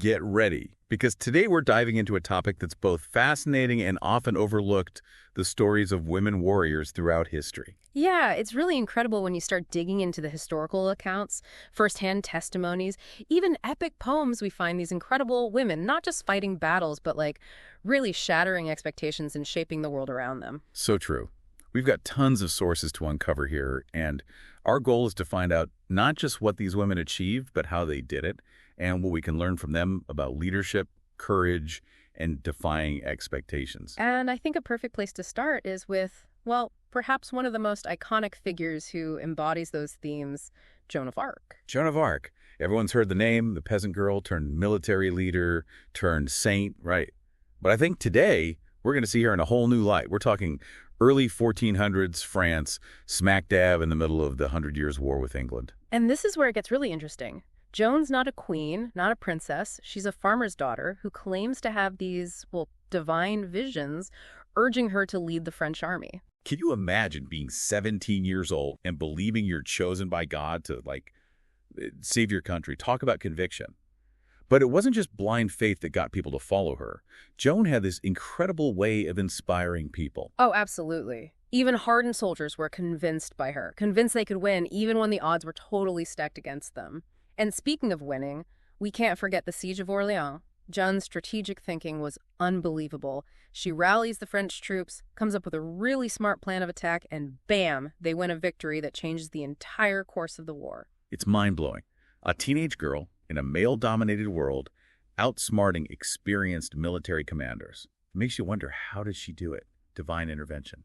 Get ready, because today we're diving into a topic that's both fascinating and often overlooked, the stories of women warriors throughout history. Yeah, it's really incredible when you start digging into the historical accounts, firsthand testimonies, even epic poems. We find these incredible women, not just fighting battles, but really shattering expectations and shaping the world around them. So true. We've got tons of sources to uncover here, and our goal is to find out not just what these women achieved, but how they did it, and what we can learn from them about leadership, courage, and defying expectations. And I think a perfect place to start is with, well, perhaps one of the most iconic figures who embodies those themes, Joan of Arc. Joan of Arc. Everyone's heard the name, the peasant girl turned military leader, turned saint, right? But I think today we're going to see her in a whole new light. We're talking early 1400s France, smack dab in the middle of the 100 Years' War with England. And this is where it gets really interesting. Joan's not a queen, not a princess. She's a farmer's daughter who claims to have these, well, divine visions urging her to lead the French army. Can you imagine being 17 years old and believing you're chosen by God to, save your country? Talk about conviction. But it wasn't just blind faith that got people to follow her. Joan had this incredible way of inspiring people. Oh, absolutely. Even hardened soldiers were convinced by her, convinced they could win even when the odds were totally stacked against them. And speaking of winning, we can't forget the Siege of Orleans. Joan's strategic thinking was unbelievable. She rallies the French troops, comes up with a really smart plan of attack, and bam, they win a victory that changes the entire course of the war. It's mind-blowing. A teenage girl in a male-dominated world outsmarting experienced military commanders. It makes you wonder, how did she do it? Divine intervention.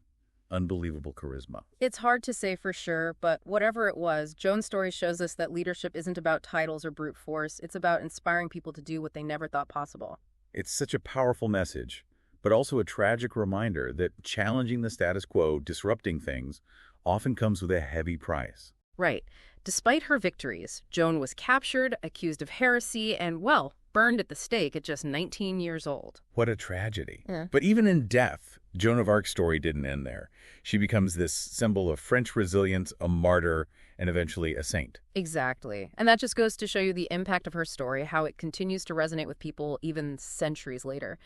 Unbelievable charisma. It's hard to say for sure, but whatever it was, Joan's story shows us that leadership isn't about titles or brute force. It's about inspiring people to do what they never thought possible. It's such a powerful message, but also a tragic reminder that challenging the status quo, disrupting things, often comes with a heavy price. Right. Despite her victories, Joan was captured, accused of heresy, and, well, burned at the stake at just 19 years old. What a tragedy. Yeah. But even in death, Joan of Arc's story didn't end there. She becomes this symbol of French resilience, a martyr, and eventually a saint. Exactly. And that just goes to show you the impact of her story, how it continues to resonate with people even centuries later.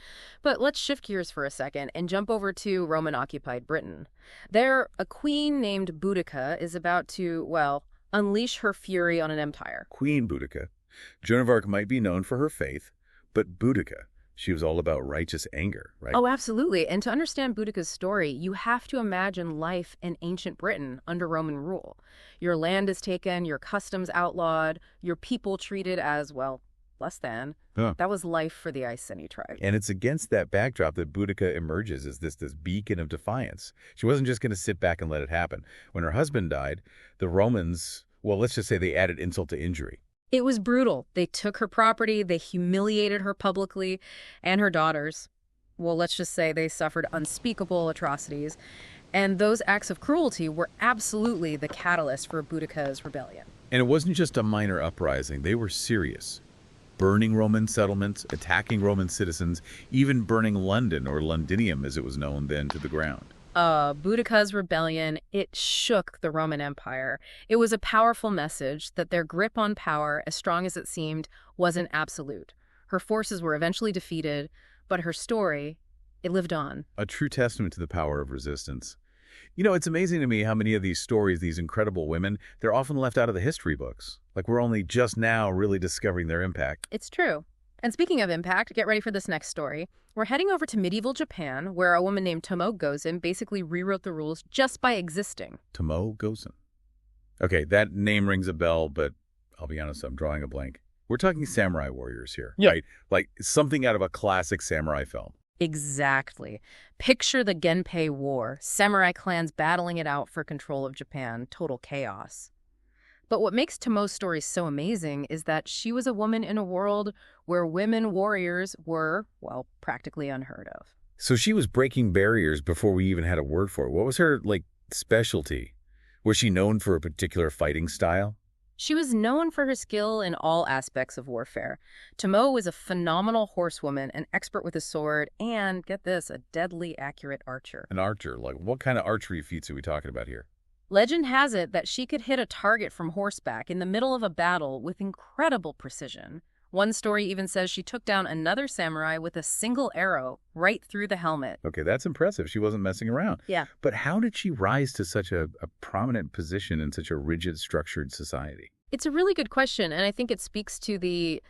But let's shift gears for a second and jump over to Roman-occupied Britain. There, a queen named Boudica is about to, well, unleash her fury on an empire. Queen Boudica. Joan of Arc might be known for her faith, but Boudica, she was all about righteous anger, right? Oh, absolutely. And to understand Boudica's story, you have to imagine life in ancient Britain under Roman rule. Your land is taken, your customs outlawed, your people treated as, well, less than. Huh. That was life for the Iceni tribe. And it's against that backdrop that Boudica emerges as this beacon of defiance. She wasn't just going to sit back and let it happen. When her husband died, the Romans, well, let's just say they added insult to injury. It was brutal. They took her property, they humiliated her publicly, and her daughters. Well, let's just say they suffered unspeakable atrocities. And those acts of cruelty were absolutely the catalyst for Boudica's rebellion. And it wasn't just a minor uprising. They were serious. Burning Roman settlements, attacking Roman citizens, even burning London, or Londinium as it was known then, to the ground. Boudica's rebellion, it shook the Roman Empire. It was a powerful message that their grip on power, as strong as it seemed, wasn't absolute. Her forces were eventually defeated, but her story, it lived on. A true testament to the power of resistance. You know, it's amazing to me how many of these stories, these incredible women, they're often left out of the history books. Like we're only just now really discovering their impact. It's true. And speaking of impact, get ready for this next story. We're heading over to medieval Japan, where a woman named Tomoe Gozen basically rewrote the rules just by existing. Tomoe Gozen. Okay, that name rings a bell, but I'll be honest, I'm drawing a blank. We're talking samurai warriors here, right? Like something out of a classic samurai film. Exactly. Picture the Genpei War, samurai clans battling it out for control of Japan, total chaos. But what makes Tomoe's story so amazing is that she was a woman in a world where women warriors were, well, practically unheard of. So she was breaking barriers before we even had a word for it. What was her, specialty? Was she known for a particular fighting style? She was known for her skill in all aspects of warfare. Tomoe was a phenomenal horsewoman, an expert with a sword, and, get this, a deadly accurate archer. An archer? Like, what kind of archery feats are we talking about here? Legend has it that she could hit a target from horseback in the middle of a battle with incredible precision. One story even says she took down another samurai with a single arrow right through the helmet. Okay, that's impressive. She wasn't messing around. Yeah. But how did she rise to such a prominent position in such a rigid, structured society? It's a really good question, and I think it speaks to the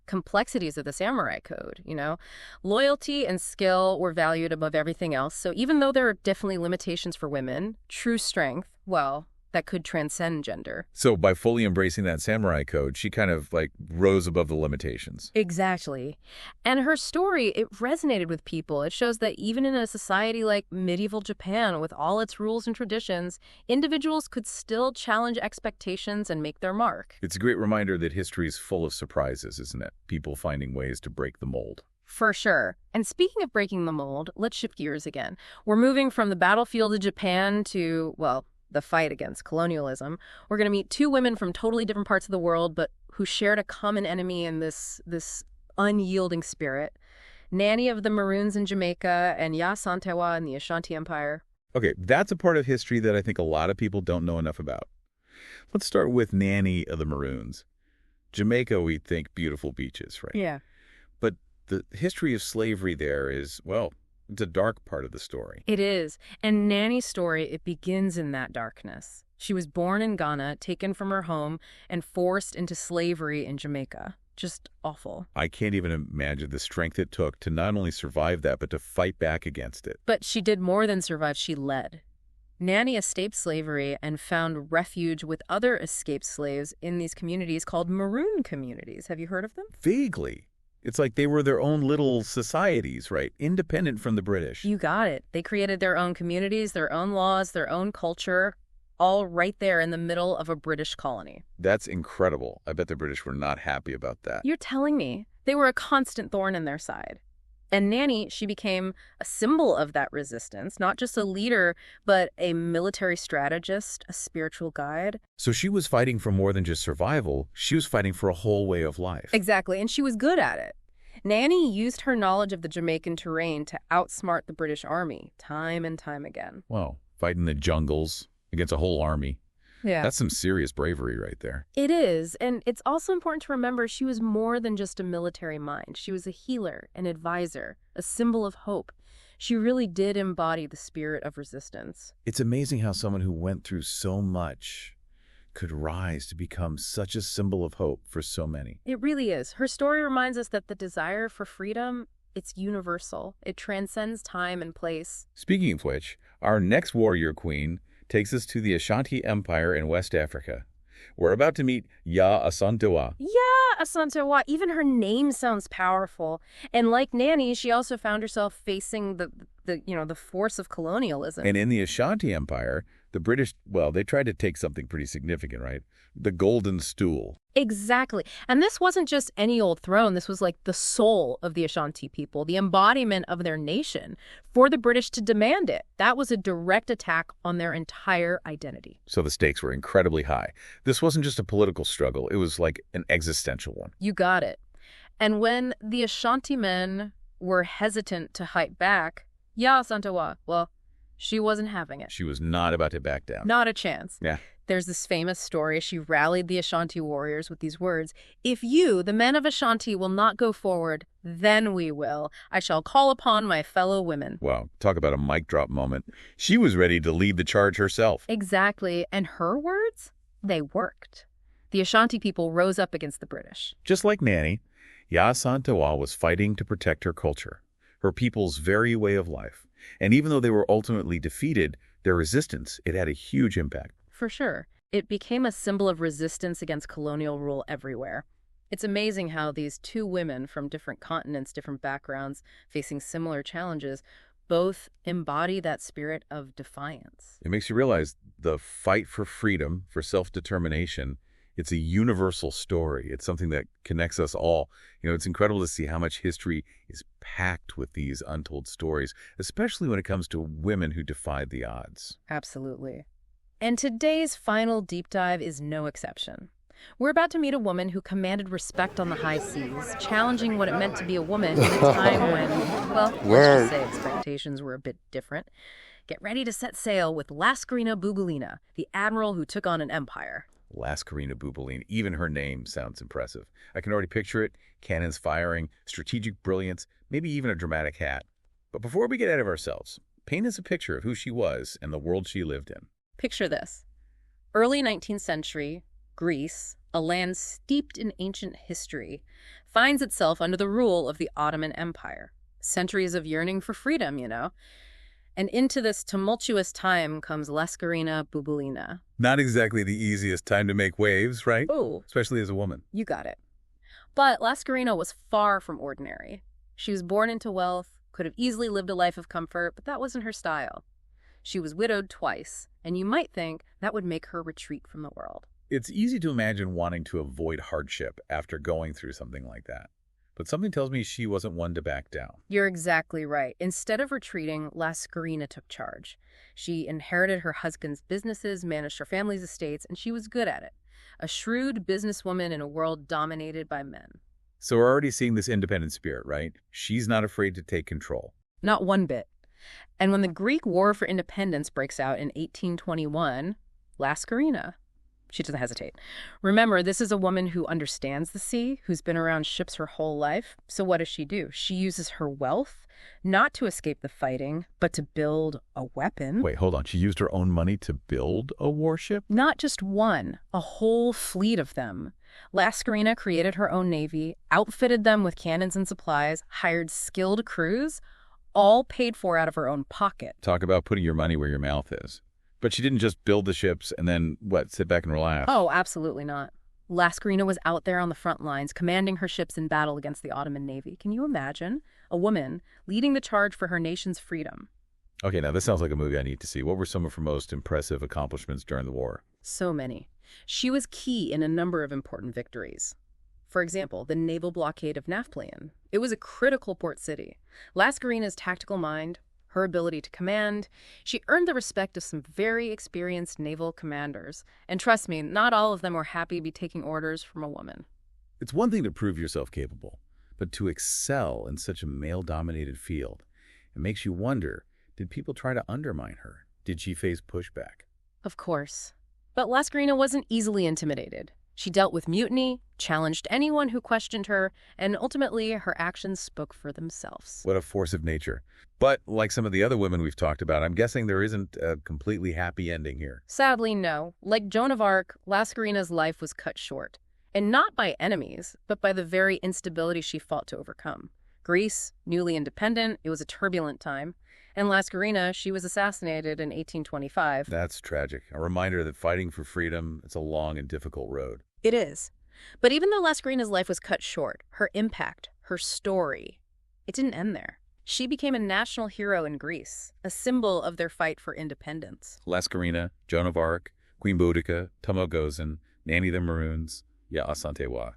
complexities of the samurai code, you know? Loyalty and skill were valued above everything else, so even though there are definitely limitations for women, true strength, well, that could transcend gender. So by fully embracing that samurai code, she kind of like rose above the limitations. Exactly. And her story, it resonated with people. It shows that even in a society like medieval Japan, with all its rules and traditions, individuals could still challenge expectations and make their mark. It's a great reminder that history is full of surprises, isn't it? People finding ways to break the mold. For sure. And speaking of breaking the mold, let's shift gears again. We're moving from the battlefield of Japan to, well, the fight against colonialism. We're going to meet two women from totally different parts of the world, but who shared a common enemy in this unyielding spirit. Nanny of the Maroons in Jamaica and Yaa Asantewaa in the Ashanti Empire. Okay, that's a part of history that I think a lot of people don't know enough about. Let's start with Nanny of the Maroons. Jamaica, we think beautiful beaches, right? Yeah. But the history of slavery there is, well, it's a dark part of the story. It is. And Nanny's story, it begins in that darkness. She was born in Ghana, taken from her home, and forced into slavery in Jamaica. Just awful. I can't even imagine the strength it took to not only survive that, but to fight back against it. But she did more than survive, she led. Nanny escaped slavery and found refuge with other escaped slaves in these communities called Maroon communities. Have you heard of them? Vaguely. It's like they were their own little societies, right? Independent from the British. You got it. They created their own communities, their own laws, their own culture, all right there in the middle of a British colony. That's incredible. I bet the British were not happy about that. You're telling me. They were a constant thorn in their side. And Nanny, she became a symbol of that resistance, not just a leader, but a military strategist, a spiritual guide. So she was fighting for more than just survival. She was fighting for a whole way of life. Exactly, and she was good at it. Nanny used her knowledge of the Jamaican terrain to outsmart the British Army time and time again. Wow, fighting the jungles against a whole army. Yeah. That's some serious bravery right there. It is, and it's also important to remember she was more than just a military mind. She was a healer, an advisor, a symbol of hope. She really did embody the spirit of resistance. It's amazing how someone who went through so much could rise to become such a symbol of hope for so many. It really is. Her story reminds us that the desire for freedom, it's universal. It transcends time and place. Speaking of which, our next warrior queen takes us to the Ashanti Empire in West Africa. We're about to meet Yaa Asantewaa. Yaa Asantewaa, even her name sounds powerful. And like Nanny, she also found herself facing the force of colonialism. And in the Ashanti Empire, the British, well, they tried to take something pretty significant, right? The golden stool. Exactly. And this wasn't just any old throne. This was like the soul of the Ashanti people, the embodiment of their nation. For the British to demand it, that was a direct attack on their entire identity. So the stakes were incredibly high. This wasn't just a political struggle. It was like an existential one. You got it. And when the Ashanti men were hesitant to fight back, Yaa Asantewaa, well, she wasn't having it. She was not about to back down. Not a chance. Yeah. There's this famous story. She rallied the Ashanti warriors with these words: "If you, the men of Ashanti, will not go forward, then we will. I shall call upon my fellow women." Wow, talk about a mic drop moment. She was ready to lead the charge herself. Exactly. And her words? They worked. The Ashanti people rose up against the British. Just like Nanny, Yaa Asantewaa was fighting to protect her culture, her people's very way of life. And even though they were ultimately defeated, their resistance, it had a huge impact. For sure. It became a symbol of resistance against colonial rule everywhere. It's amazing how these two women from different continents, different backgrounds, facing similar challenges, both embody that spirit of defiance. It makes you realize the fight for freedom, for self-determination, it's a universal story. It's something that connects us all. You know, it's incredible to see how much history is packed with these untold stories, especially when it comes to women who defied the odds. Absolutely. And today's final deep dive is no exception. We're about to meet a woman who commanded respect on the high seas, challenging what it meant to be a woman in a time when, well, let's just say expectations were a bit different. Get ready to set sail with Lascarina Bugulina, the admiral who took on an empire. Laskarina Bouboulina. Even her name sounds impressive. I can already picture it. Cannons firing, strategic brilliance, maybe even a dramatic hat. But before we get ahead of ourselves, paint us a picture of who she was and the world she lived in. Picture this. Early 19th century, Greece, a land steeped in ancient history, finds itself under the rule of the Ottoman Empire. Centuries of yearning for freedom, you know. And into this tumultuous time comes Laskarina Bouboulina. Not exactly the easiest time to make waves, right? Oh, Especially as a woman. you got it. But Laskarina was far from ordinary. She was born into wealth, could have easily lived a life of comfort, but that wasn't her style. She was widowed twice, and you might think that would make her retreat from the world. It's easy to imagine wanting to avoid hardship after going through something like that. But something tells me she wasn't one to back down. You're exactly right. Instead of retreating, Laskarina took charge. She inherited her husband's businesses, managed her family's estates, and she was good at it. A shrewd businesswoman in a world dominated by men. So we're already seeing this independent spirit, right? She's not afraid to take control. Not one bit. And when the Greek War for Independence breaks out in 1821, Laskarina, she doesn't hesitate. Remember, this is a woman who understands the sea, who's been around ships her whole life. So what does? She uses her wealth not to escape the fighting, but to build a weapon. Wait, hold on. She used her own money to build a warship? Not just one, a whole fleet of them. Laskarina created her own navy, outfitted them with cannons and supplies, hired skilled crews, all paid for out of her own pocket. Talk about putting your money where your mouth is. But she didn't just build the ships and then, sit back and relax? Oh, absolutely not. Laskarina was out there on the front lines, commanding her ships in battle against the Ottoman Navy. Can you imagine? A woman leading the charge for her nation's freedom. Okay, now this sounds like a movie I need to see. What were some of her most impressive accomplishments during the war? So many. She was key in a number of important victories. For example, the naval blockade of Nafplion. It was a critical port city. Laskarina's tactical mind, her ability to command, she earned the respect of some very experienced naval commanders. And trust me, not all of them were happy to be taking orders from a woman. It's one thing to prove yourself capable, but to excel in such a male-dominated field, it makes you wonder, did people try to undermine her? Did she face pushback? Of course. But Laskarina wasn't easily intimidated. She dealt with mutiny, challenged anyone who questioned her, and ultimately her actions spoke for themselves. What a force of nature. But like some of the other women we've talked about, I'm guessing there isn't a completely happy ending here. Sadly, no. Like Joan of Arc, Laskarina's life was cut short. And not by enemies, but by the very instability she fought to overcome. Greece, newly independent, it was a turbulent time. And Laskarina, she was assassinated in 1825. That's tragic. A reminder that fighting for freedom, it's a long and difficult road. It is. But even though Laskarina's life was cut short, her impact, her story, it didn't end there. She became a national hero in Greece, a symbol of their fight for independence. Laskarina, Joan of Arc, Queen Boudica, Tomoe Gozen, Nanny the Maroons, Yaa Asantewaa.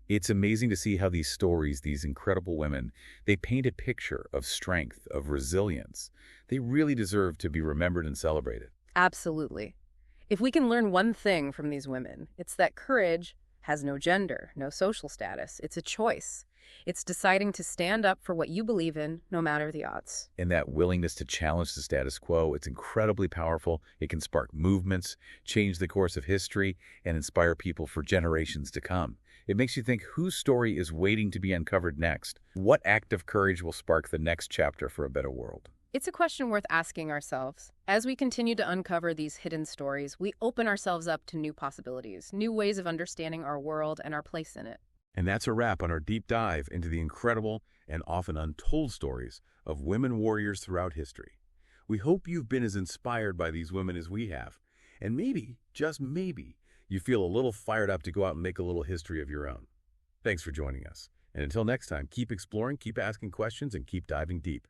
It's amazing to see how these stories, these incredible women, they paint a picture of strength, of resilience. They really deserve to be remembered and celebrated. Absolutely. If we can learn one thing from these women, it's that courage has no gender, no social status. It's a choice. It's deciding to stand up for what you believe in, no matter the odds. And that willingness to challenge the status quo, it's incredibly powerful. It can spark movements, change the course of history, and inspire people for generations to come. It makes you think, whose story is waiting to be uncovered next? What act of courage will spark the next chapter for a better world? It's a question worth asking ourselves. As we continue to uncover these hidden stories, we open ourselves up to new possibilities, new ways of understanding our world and our place in it. And that's a wrap on our deep dive into the incredible and often untold stories of women warriors throughout history. We hope you've been as inspired by these women as we have. And maybe, just maybe, you feel a little fired up to go out and make a little history of your own. Thanks for joining us. And until next time, keep exploring, keep asking questions, and keep diving deep.